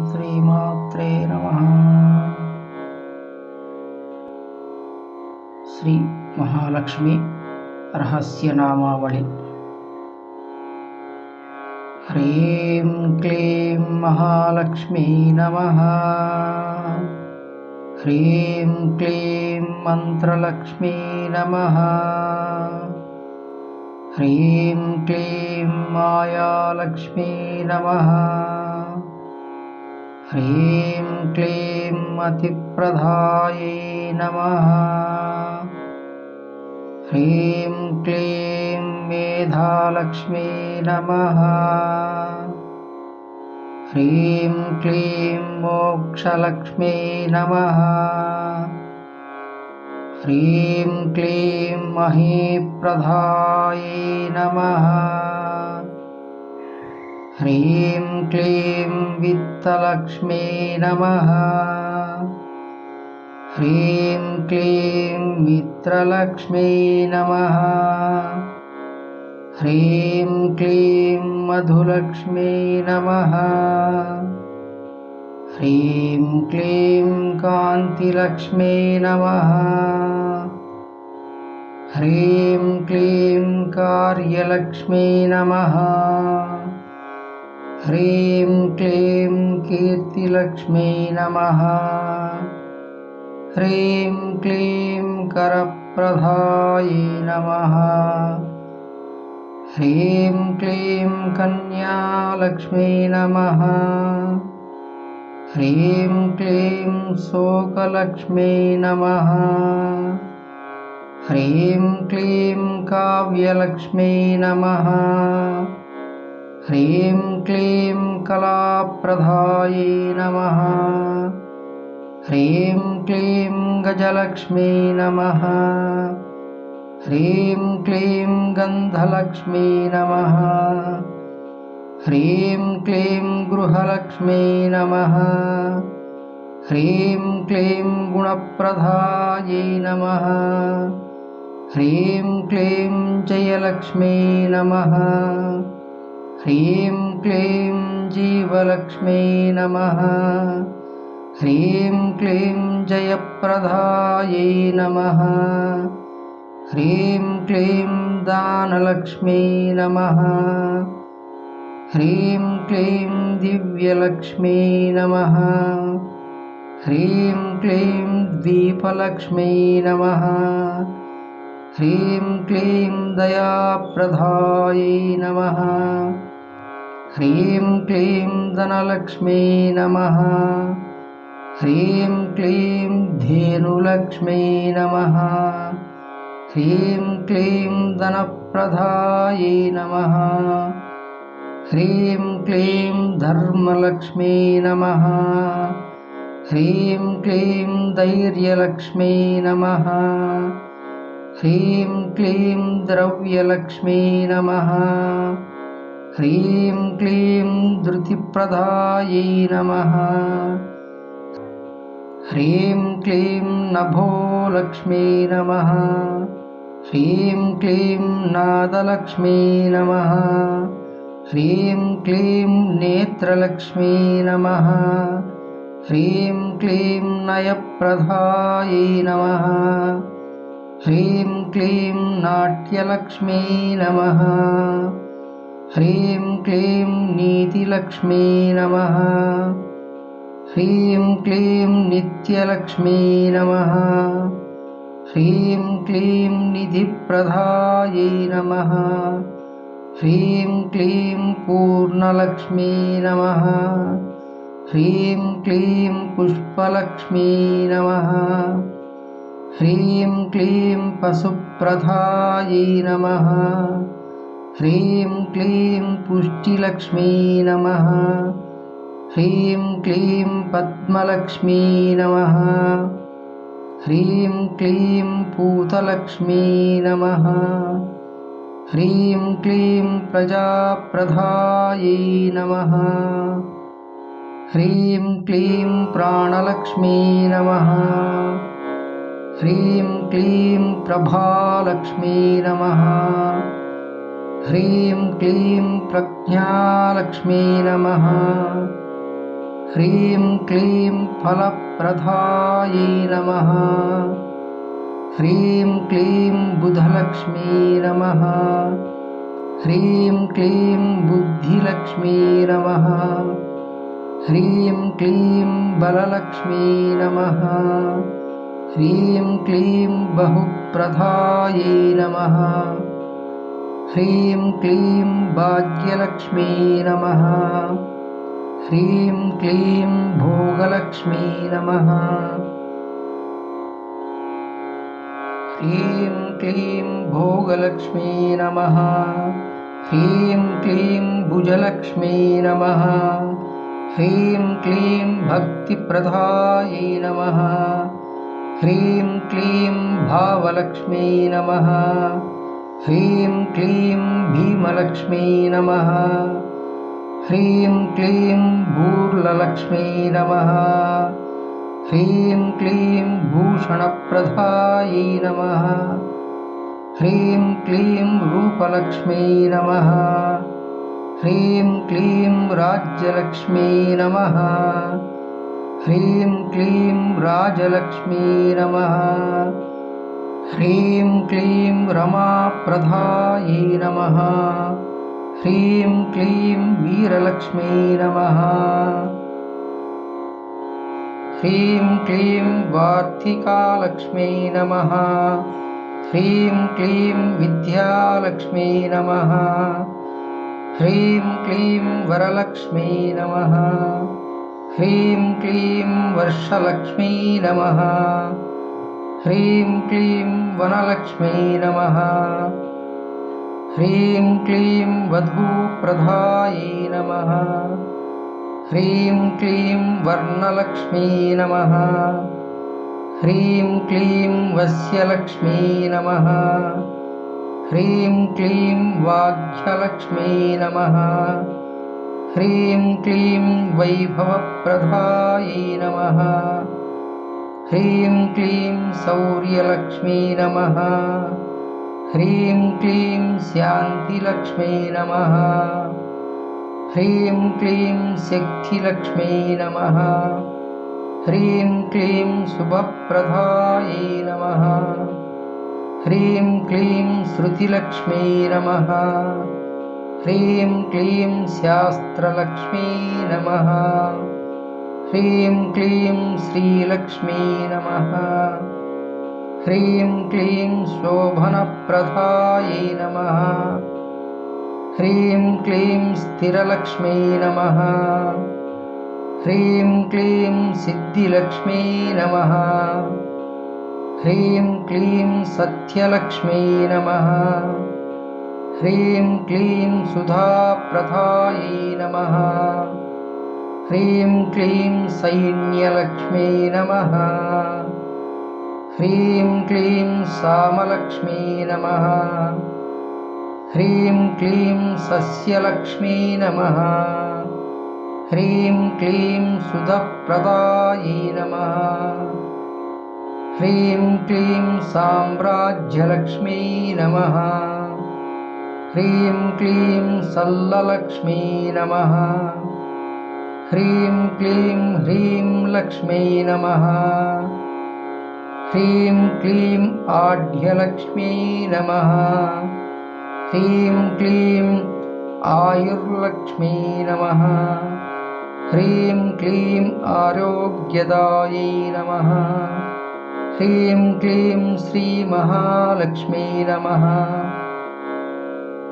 శ్రీమాత్రే నమః. శ్రీ మహాలక్ష్మి రహస్యనామావళి. హ్రీం క్లీం మహాలక్ష్మీ నమః. హ్రీం క్లీం మంత్రలక్ష్మీ నమః. హ్రీం క్లీం మాయాలక్ష్మీ నమః. హ్రీం క్లీం అతిప్రదాయై నమః. హ్రీం క్లీం మేధాలక్ష్మీ నమః. హ్రీం క్లీం మోక్షలక్ష్మీ నమః. హ్రీం క్లీం మహీప్రదాయై నమః. హ్రీం క్లీం విత్తలక్ష్మీ నమః. హ్రీం క్లీం మిత్రలక్ష్మీ నమః. హ్రీం క్లీం మధులక్ష్మీ నమః. హ్రీం క్లీం కాంతిలక్ష్మీ నమః. హ్రీం క్లీం కార్యలక్ష్మీ నమః. హ్రీం క్లీం కీర్తిలక్ష్మీ నమః. హ్రీం క్లీం కరప్రదాయై నమః. హ్రీం క్లీం కన్యాలక్ష్మీ నమః. హ్రీం క్లీం శోకలక్ష్మీ నమః. హ్రీం క్లీం కావ్యలక్ష్మీ నమః. హ్రీం క్లీం కళాప్రదాయై నమః. హ్రీం క్లీం గజలక్ష్మీ నమః. హ్రీం క్లీం గంధలక్ష్మీ నమః. హ్రీం క్లీం గృహలక్ష్మీ నమః. హ్రీం క్లీం గుణప్రదాయై నమః. హ్రీం క్లీం జయలక్ష్మీ నమః. హ్రీం క్లీం జీవలక్ష్మీ నమః. హ్రీం క్లీం జయప్రదాయై నమః. హ్రీం క్లీం దానలక్ష్మీ నమః. హ్రీం క్లీం దివ్యలక్ష్మీ నమః. హ్రీం క్లీం దీపలక్ష్మీ నమః. హ్రీం క్లీం దయాప్రదాయై నమః. హ్రీం క్లీం ధనలక్ష్మీ నమః. హ్రీం క్లీం ధేనులక్ష్మీ నమః. హ్రీం క్లీం ధనప్రదాయై నమః. హ్రీం క్లీం ధర్మలక్ష్మీ నమః. హ్రీం క్లీం ధైర్యలక్ష్మీ నమః. హ్రీం క్లీం ద్రవ్యలక్ష్మీ నమః. హ్రీం క్లీం ధృతిప్రదాయై నమః. హ్రీం క్లీం నభోలక్ష్మీ నమః. హ్రీం క్లీం నాదలక్ష్మీ నమః. హ్రీం క్లీం నేత్రలక్ష్మీ నమః. హ్రీం క్లీం నయప్రదాయై నమః. హ్రీం క్లీం నాట్యలక్ష్మీ నమః. హ్రీం క్లీం నీతిలక్ష్మీ నమః. హ్రీం క్లీం నిత్యలక్ష్మీ నమః. హ్రీం క్లీం నిధిప్రదాయై నమః. హ్రీం క్లీం పూర్ణలక్ష్మీ నమః. హ్రీం క్లీం పుష్పలక్ష్మీ నమః. హ్రీం క్లీం పశుప్రదాయై నమః. హ్రీం క్లీం పుష్టిలక్ష్మీ నమః. హ్రీం క్లీం పద్మలక్ష్మీ నమః. హ్రీం క్లీం పూతలక్ష్మీ నమః. హ్రీం క్లీం ప్రజాప్రదాయై నమః. హ్రీం క్లీం ప్రాణలక్ష్మీ నమః. హ్రీం క్లీం ప్రభాలక్ష్మీ నమః. ह्रीं क्लीं प्रज्ञालक्ष्मी नमः। ह्रीं क्लीं फलप्रदायै नमः। ह्रीं क्लीं बुधलक्ष्मी नमः। ह्रीं क्लीं बुद्धिलक्ष्मी नमः। ह्रीं क्लीं बललक्ष्मी नमः। ह्रीं क्लीं बहुप्रदायै नमः। ह्रीं क्लीं भाग्यलक्ष्मी नमः। ह्रीं क्लीं भोगलक्ष्मी नमः। ह्रीं क्लीं भोगलक्ष्मी नमः। ह्रीं क्लीं भुजलक्ष्मी नमः। ह्रीं क्लीं भक्तिप्रदायै नमः। ह्रीं क्लीं भावलक्ष्मी नमः। ह्रीं क्लीं भीमलक्ष्मी नमः। ह्रीं क्लीं भूर्ललक्ष्मी नमः। ह्रीं क्लीं भूषणप्रदायै नमः। ह्रीं क्लीं रूपलक्ष्मी नमः। ह्रीं क्लीं राज्यलक्ष्मी नमः। ह्रीं क्लीं राजलक्ष्मी नमः। ह्रीं क्लीं रमाप्रदायै नमः। ह्रीं क्लीं वीरलक्ष्मी नमः। ह्रीं क्लीं वार्तिकालक्ष्मी नमः। ह्रीं क्लीं विद्यालक्ष्मी नमः। ह्रीं क्लीं वरलक्ष्मी नमः। ह्रीं क्लीं वर्षलक्ष्मी नमः। ह्रीं क्लीं वनलक्ष्मी नमः। ह्रीं क्लीं वधूप्रदायै नमः। ह्रीं क्लीं वर्णलक्ष्मी नमः। ह्रीं क्लीं वस्यलक्ष्मी नमः। ह्रीं क्लीं वाग्यलक्ष्मी नमः। ह्रीं क्लीं वैभवप्रदायै नमः। ह्रीं क्लीं शौर्यलक्ष्मी नमः। ह्रीं क्लीं शान्तिलक्ष्मी नमः। ह्रीं क्लीं शक्तिलक्ष्मी नमः। ह्रीं क्लीं शुभप्रदायै नमः। ह्रीं क्लीं श्रुतिलक्ष्मी नमः। ह्रीं क्लीं शास्त्रलक्ष्मी नमः। ह्रीं क्लीं श्रीलक्ष्मी नमः। ह्रीं क्लीं शोभनप्रदायै नमः। ह्रीं क्लीं स्थिरलक्ष्मी नमः। ह्रीं क्लीं सिद्धिलक्ष्मी नमः। ह्रीं क्लीं सत्यलक्ष्मी नमः। ह्रीं क्लीं सुधाप्रदायै नमः। ह्रीं क्लीं सैन्यलक्ष्मी नमः। ह्रीं क्लीं सामलक्ष्मी नमः। ह्रीं क्लीं सस्यलक्ष्मी नमः। ह्रीं क्लीं सुधप्रदायै नमः। ह्रीं क्लीं साम्राज्यलक्ष्मी नमः। ह्रीं क्लीं सल्ललक्ष्मी नमः। ह्रीं क्लीं ह्रीं लक्ष्मी नमः। ह्रीं क्लीं आढ्यलक्ष्मी नमः। ह्रीं क्लीं आयुर्लक्ष्मी नमः। ह्रीं क्लीं आरोग्यदायै नमः। ह्रीं क्लीं श्रीमहालक्ष्मी नमः।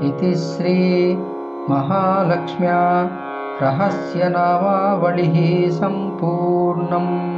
इति श्री महालक्ष्म्या रहस्यनामावलिः सम्पूर्णम्।